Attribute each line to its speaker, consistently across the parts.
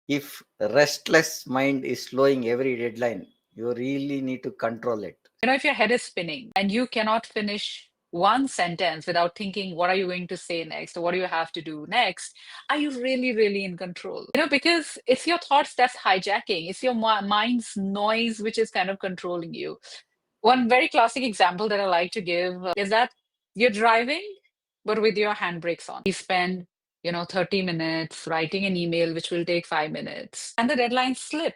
Speaker 1: If restless mind is slowing every deadline, you really need to control it.
Speaker 2: If your head is spinning and you cannot finish one sentence without thinking, what are you going to say next? Or what do you have to do next? Are you really, really in control? Because it's your thoughts that's hijacking. It's your mind's noise which is kind of controlling you. One very classic example that I like to give is that you're driving, but with your handbrakes on. You spend, 30 minutes writing an email, which will take 5 minutes, and the deadlines slip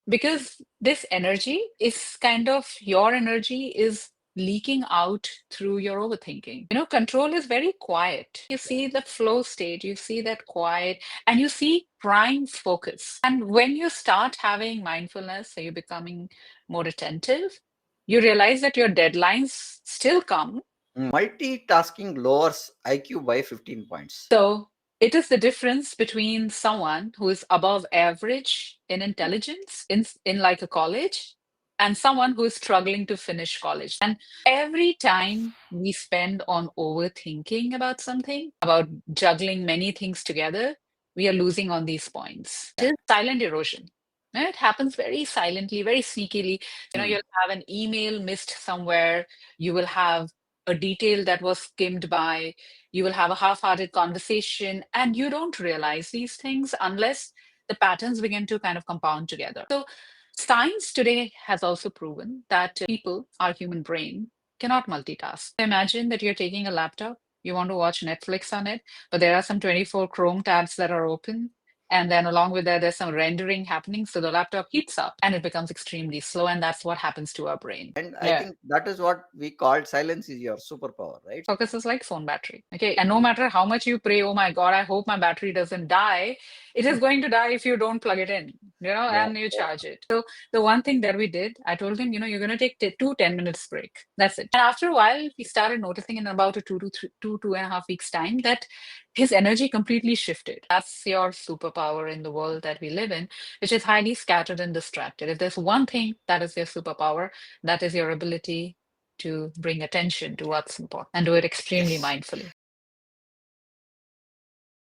Speaker 2: because this energy is kind of your energy is leaking out through your overthinking. Control is very quiet. You see the flow state, you see that quiet, and you see prime focus. And when you start having mindfulness, so you're becoming more attentive, you realize that your deadlines still come.
Speaker 1: Multitasking lowers IQ by 15 points.
Speaker 2: So it is the difference between someone who is above average in intelligence in like a college and someone who is struggling to finish college. And every time we spend on overthinking about something, about juggling many things together, we are losing on these points. It is silent erosion. And it happens very silently, very sneakily.
Speaker 1: Hmm.
Speaker 2: You'll have an email missed somewhere. You will have a detail that was skimmed by. You will have a half-hearted conversation, and you don't realize these things unless the patterns begin to kind of compound together. So science today has also proven that people, our human brain, cannot multitask. Imagine that you're taking a laptop, you want to watch Netflix on it, but there are some 24 Chrome tabs that are open. And then along with that, there's some rendering happening. So the laptop heats up and it becomes extremely slow. And that's what happens to our brain.
Speaker 1: And I
Speaker 2: Yeah.
Speaker 1: think that is what we call silence is your superpower, right?
Speaker 2: Focus is like phone battery. Okay. And no matter how much you pray, oh my God, I hope my battery doesn't die, it is going to die if you don't plug it in,
Speaker 1: Yeah.
Speaker 2: and you charge it. So the one thing that we did, I told him, you're going to take two 10 minutes break. That's it. And after a while, we started noticing in about a 2.5 weeks time that his energy completely shifted. That's your superpower in the world that we live in, which is highly scattered and distracted. If there's one thing that is your superpower, that is your ability to bring attention to what's important and do it extremely
Speaker 1: Yes.
Speaker 2: mindfully.